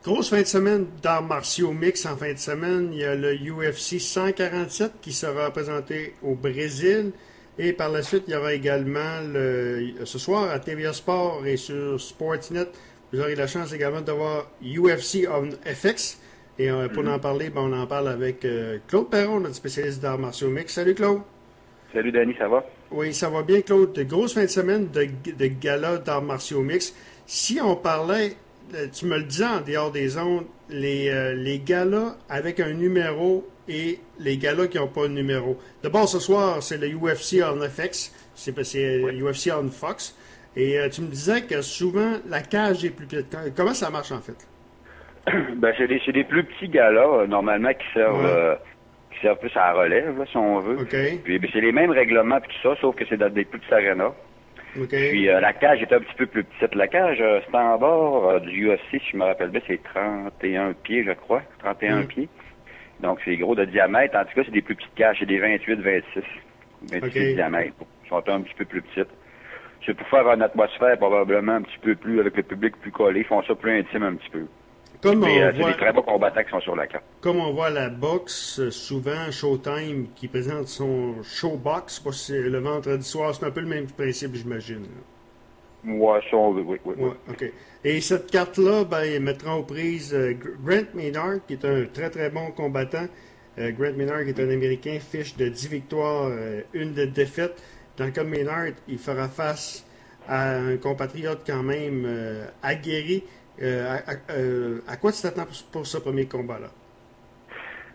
Grosse fin de semaine d'arts martiaux mix en fin de semaine. Il y a le UFC 147 qui sera présenté au Brésil. Et par la suite, il y aura également ce soir à TVA Sport et sur Sportsnet, vous aurez la chance également de voir UFC on FX. Et pour en parler, on en parle avec Claude Perron, notre spécialiste d'arts martiaux mix. Salut Claude. Salut Danny, ça va? Oui, ça va bien Claude. Grosse fin de semaine de gala d'arts martiaux mix. Si on parlait, tu me le disais en dehors des ondes, les galas avec un numéro et les galas qui n'ont pas de numéro. D'abord, ce soir, c'est le UFC on FX, c'est UFC on Fox. Et tu me disais que souvent, la cage est plus petite. Comment ça marche, en fait? Ben, c'est des plus petits galas, normalement, qui servent plus à la relève, là, si on veut. Okay. Puis, ben, c'est les mêmes règlements puis tout ça, sauf que c'est dans des plus petits arénas. Okay. Puis, la cage est un petit peu plus petite. La cage standard du UFC, si je me rappelle bien, c'est 31 pieds, je crois. 31 pieds. Donc, c'est gros de diamètre. En tout cas, c'est des plus petites cages. C'est des 28, 26. 28 de diamètre. Ils sont un petit peu plus petites. C'est pour faire une atmosphère probablement un petit peu plus, avec le public plus collé. Ils font ça plus intime un petit peu. C'est des très bons combattants qui sont sur la carte. Comme on voit la boxe, souvent Showtime qui présente son showbox, le vendredi soir, c'est un peu le même principe, j'imagine. Ouais, ça, oui. OK. Et cette carte-là, ils mettront aux prises Grant Maynard, qui est un très, très bon combattant. Grant Maynard, qui est un Américain, fiche de 10 victoires, une de défaite. Dans le cas de Maynard, il fera face à un compatriote quand même aguerri. À quoi tu t'attends pour ce premier combat-là?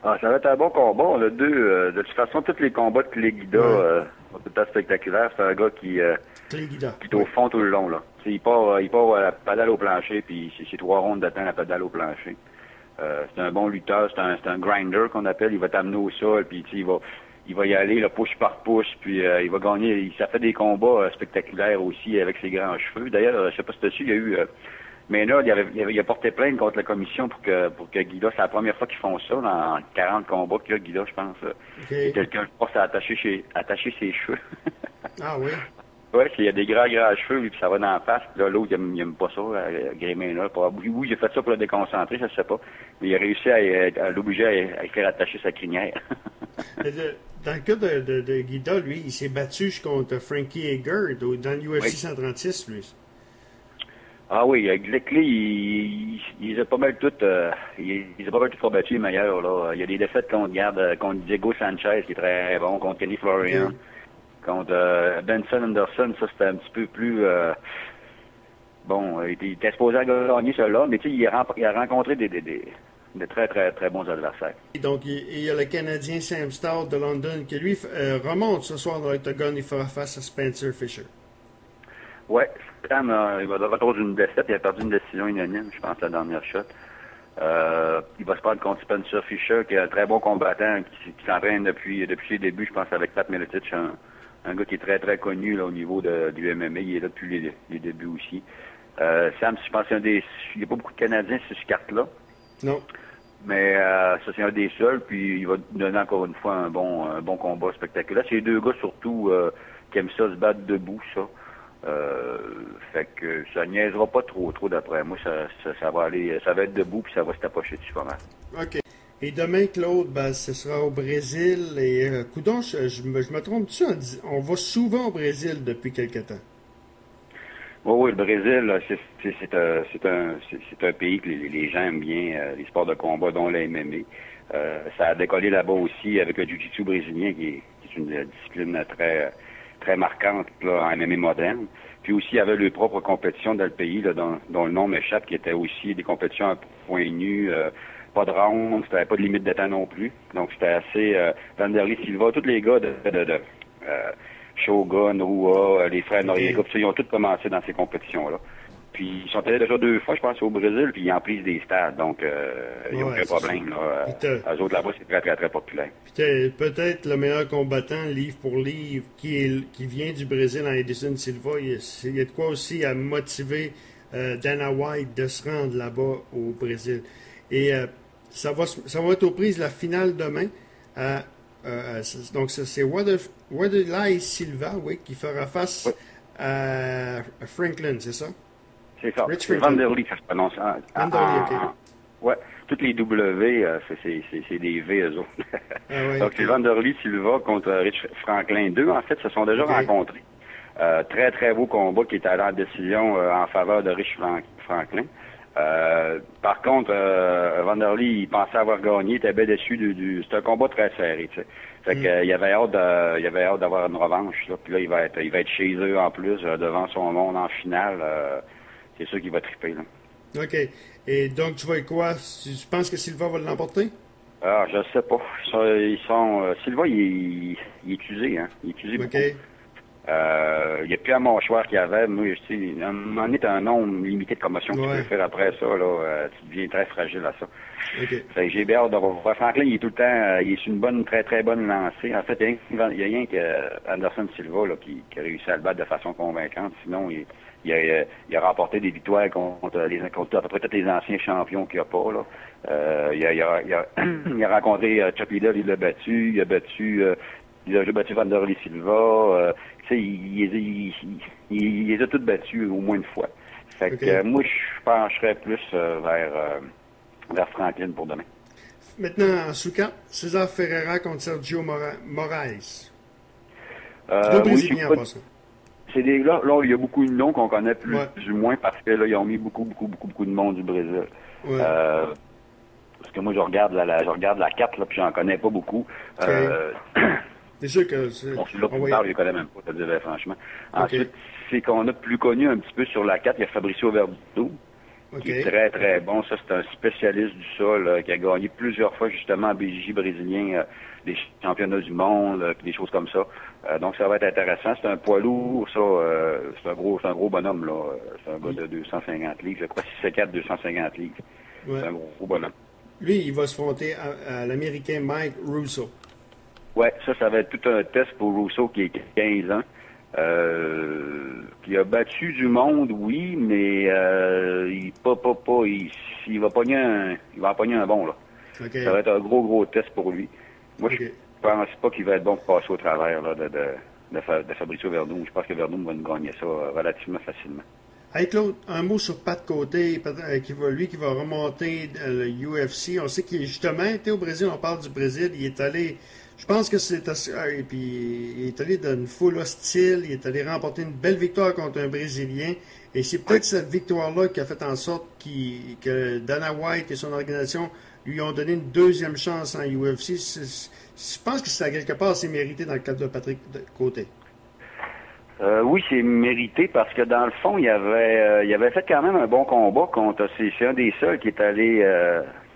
Ah, ça va être un bon combat. On a deux. De toute façon, tous les combats de Clay Guida sont tout à fait spectaculaires. C'est un gars qui est au fond tout le long, là. Il part à la pédale au plancher, puis c'est 3 rondes de temps la pédale au plancher. C'est un bon lutteur, c'est un grinder qu'on appelle. Il va t'amener au sol, puis il va y aller là, push par push, puis il va gagner. Ça fait des combats spectaculaires aussi avec ses grands cheveux. D'ailleurs, je sais pas si tu as su, il y a eu Maynard, il a porté plainte contre la commission pour que Guida, c'est la première fois qu'ils font ça dans 40 combats qu'il y a Guida, je pense. Okay. Quelqu'un force à attacher ses cheveux. Ah oui? Ouais, il y a des grands cheveux, puis ça va dans la face. Là, l'autre, il aime pas ça, Maynard. Oui, il a fait ça pour le déconcentrer, je ne sais pas. Mais il a réussi à l'obliger à faire attacher sa crinière. Dans le cas de Guida, lui, il s'est battu contre Frankie Edgar dans l'UFC 136, lui. Ah oui, Clé, il a pas mal tout, combattu les meilleurs, là. Il y a des défaites contre Diego Sanchez, qui est très bon, contre Kenny Florian, contre Benson Anderson, ça c'était un petit peu plus, il était supposé gagner cela, mais tu sais, il a rencontré des très, très, très bons adversaires. Donc, il y a le Canadien Sam Stout de London qui, lui, remonte ce soir dans l'octogone, il fera face à Spencer Fisher. Ouais, Sam, il va de retour d'une défaite. Il a perdu une décision unanime, je pense, la dernière shot. Il va se battre contre Spencer Fisher, qui est un très bon combattant, qui s'entraîne depuis ses débuts, je pense, avec Pat Miletich, un gars qui est très, très connu là, au niveau du MMA. Il est là depuis les débuts aussi. Sam, je pense, il n'y a pas beaucoup de Canadiens sur cette carte-là. Non. Mais ça, c'est un des seuls, puis il va donner encore une fois un bon combat spectaculaire. C'est les deux gars, surtout, qui aiment ça se battre debout, ça. Fait que ça niaisera pas trop d'après moi. Ça va aller, ça va être debout puis ça va se tapocher dessus pas mal. OK. Et demain, Claude, ce sera au Brésil. Et coudonc, je me trompe-tu? On va souvent au Brésil depuis quelque temps. Oui, le Brésil, c'est un pays que les gens aiment bien, les sports de combat, dont la MMA. Ça a décollé là-bas aussi avec le jiu-jitsu brésilien, qui est une discipline très très marquante là, en MMA moderne. Puis aussi, il y avait leur propre compétition dans le pays, là, dont le nom m'échappe, qui était aussi des compétitions à points nus, pas de round, c'était pas de limite de temps non plus. Donc c'était assez... Vanderlei Silva, tous les gars de Shogun, Rua, les frères Noriega, ils ont tous commencé dans ces compétitions-là. Puis ils sont allés déjà 2 fois, je pense, au Brésil, puis ils emplissent des stades, donc il n'y a aucun problème. Eux autres là-bas, c'est très, très, très populaire. Puis peut-être le meilleur combattant, livre pour livre, qui vient du Brésil, en Edison Silva, il y a de quoi aussi à motiver Dana White de se rendre là-bas au Brésil. Et ça va être aux prises la finale demain. Donc c'est Wanderlei Silva, oui, qui fera face à Franklin, c'est ça? C'est ça. Rich c'est Franklin. Vanderlei, ça se prononce. Vanderlei, OK. Ouais, toutes les W, c'est des V, eux autres. Ah ouais, donc, c'est Vanderlei Silva contre Rich Franklin. Deux, en fait, se sont déjà rencontrés. Très, très beau combat qui est allé en décision en faveur de Rich Franklin. Par contre, Vanderlei, il pensait avoir gagné, il était bien déçu c'est un combat très serré, tu sais. Fait que, il avait hâte d'avoir une revanche, là. Puis là, il va être chez eux en plus, devant son monde en finale. C'est sûr qu'il va triper, là. OK. Et donc, tu vois quoi? Tu penses que Silva va l'emporter? Ah, je sais pas. Silva, il est usé, hein. Il est usé beaucoup. Il n'y a plus à mâchoire qu'il y avait. Moi, tu sais, à un moment donné, t'as un nombre limité de commotions que tu peux faire après ça, là. Tu deviens très fragile à ça. Okay. Fait que j'ai bien hâte de voir. Franklin, il est tout le temps, il est sur une bonne, très, très bonne lancée. En fait, il y a rien que Anderson Silva, là, qui a réussi à le battre de façon convaincante. Sinon, il a remporté des victoires contre à peu près tous les anciens champions qu'il n'y a pas, là. Il a rencontré Chuck Liddell, il l'a battu. Il a battu Vanderlei Silva. Tu sais, il les a tous battus au moins une fois. Fait que moi, je pencherais plus vers Franklin pour demain. Maintenant, en sous-cap, César Ferreira contre Sergio Moraes. C'est Brésiliens, pas ça. C'est des là, il y a beaucoup de noms qu'on connaît plus du moins parce que là, ils ont mis beaucoup de monde du Brésil. Ouais. Parce que moi, je regarde la carte, là, puis j'en connais pas beaucoup. C'est sûr que bon, là, plus tard, je les connais même pas, je te dirais franchement. Ensuite, c'est qu'on a plus connu un petit peu sur la carte, il y a Fabricio Verdum, qui est très, très bon. Ça, c'est un spécialiste du sol, qui a gagné plusieurs fois, justement, en BJJ brésilien, des championnats du monde, des choses comme ça. Donc, ça va être intéressant. C'est un poids lourd, ça. C'est un gros bonhomme, là. C'est un gars de 250 livres. Je crois 6'4", 250 livres. Ouais. C'est un gros bonhomme. Lui, il va se fronter à l'Américain Mike Russo. Ouais, ça va être tout un test pour Russo qui a 15 ans. Qui a battu du monde, oui, mais il va en pogner un bon, là. Okay. Ça va être un gros test pour lui. Moi, je pense pas qu'il va être bon pour passer au travers là, de Fabricio Verdum. Je pense que Verdum va nous gagner ça relativement facilement. Hey Claude, un mot sur Pat Côté, qui va remonter le UFC. On sait qu'il justement été au Brésil, on parle du Brésil, il est allé, je pense que et puis il est allé dans une foule hostile, il est allé remporter une belle victoire contre un Brésilien, et c'est peut-être cette victoire-là qui a fait en sorte que Dana White et son organisation lui ont donné une deuxième chance en UFC. Je pense que ça, quelque part, c'est mérité dans le cadre de Patrick Côté. Oui, c'est mérité parce que dans le fond, il avait fait quand même un bon combat contre. C'est un des seuls qui est allé,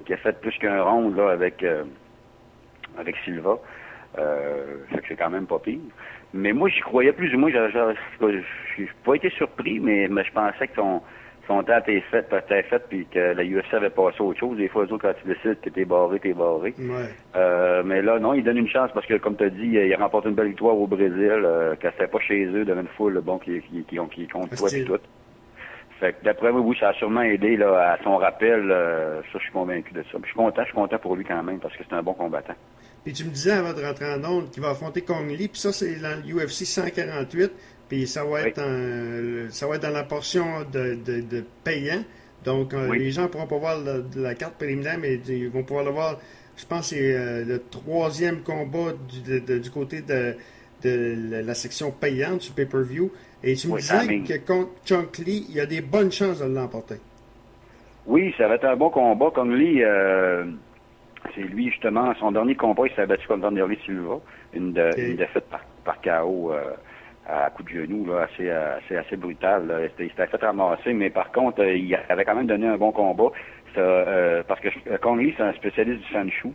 qui a fait plus qu'un round là avec Silva. Fait que c'est quand même pas pire. Mais moi, j'y croyais plus ou moins. J'ai pas été surpris, mais je pensais que son temps était fait, puis que la UFC avait passé à autre chose. Des fois, quand tu décides que t'es barré, t'es barré. Ouais. Mais là, non, il donne une chance parce que, comme tu as dit, il a remporté une belle victoire au Brésil, quand c'était pas chez eux, devant une foule, bon, qui compte toi et tout. Fait que, d'après moi, oui, ça a sûrement aidé, là, à son rappel, ça, je suis convaincu de ça. Puis je suis content pour lui quand même, parce que c'est un bon combattant. Puis tu me disais avant de rentrer en onde qu'il va affronter Kong Lee, puis ça, c'est dans l'UFC 148. Puis ça va être dans la portion de payant. Donc, les gens ne pourront pas voir la carte préliminaire, mais ils vont pouvoir le voir. Je pense que c'est le troisième combat du côté de la section payante du pay-per-view. Et tu me disais que contre Chunk Lee, il y a des bonnes chances de l'emporter. Oui, ça va être un bon combat. Kong Lee, c'est lui, justement, son dernier combat, il s'est battu contre Vanderlei Silva. Une défaite par KO. À coup de genou, là, assez brutal. Là. Il s'était fait ramasser, mais par contre, il avait quand même donné un bon combat. Parce que Kong Lee, c'est un spécialiste du Fanshu.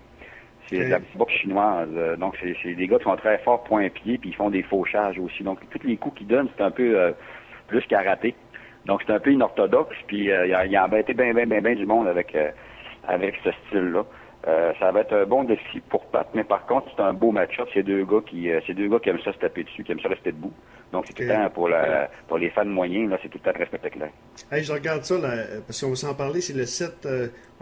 C'est de la boxe chinoise. Donc, c'est des gars qui sont très forts point-pied, puis ils font des fauchages aussi. Donc, tous les coups qu'ils donnent, c'est un peu plus karaté. Donc, c'est un peu inorthodoxe, puis il a embêté bien du monde avec ce style-là. Ça va être un bon défi pour Pat, mais par contre, c'est un beau match-up. C'est deux gars qui aiment ça se taper dessus, qui aiment ça rester debout. Donc, c'est tout le temps pour les fans moyens, là, c'est tout le temps très spectaculaire. Hey, je regarde ça, là, parce qu'on va s'en parler, c'est le 7,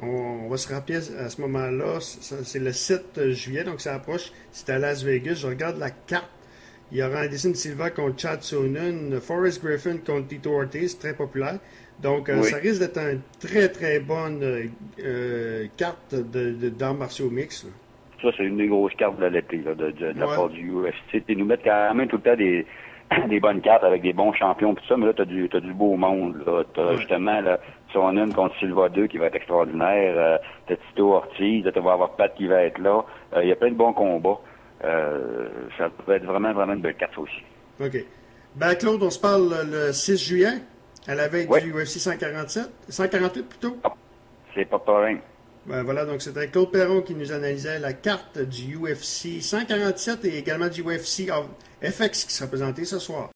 on va se rappeler à ce moment-là, c'est le 7 juillet, donc ça approche, c'est à Las Vegas. Je regarde la carte. Il y aura Anderson Silva contre Chad Sonnen, Forrest Griffin contre Tito Ortiz, très populaire. Donc, ça risque d'être une très, très bonne carte d'arts martiaux mixtes. Ça, c'est une des grosses cartes de l'été, de la part du UFC. Ils nous mettent quand même tout le temps des bonnes cartes avec des bons champions, tout ça, mais là, t'as du beau monde, là. T'as justement, là, Sonnen contre Silva 2 qui va être extraordinaire, t'as Tito Ortiz, tu vas avoir Pat qui va être là. Il y a plein de bons combats. Ça va être vraiment, vraiment une belle carte, ça aussi. OK. Ben, Claude, on se parle le 6 juillet, à la veille du UFC 148 plutôt. Ah, c'est pas pareil. Ben voilà, donc c'était Claude Perron qui nous analysait la carte du UFC 147 et également du UFC FX qui sera présenté ce soir.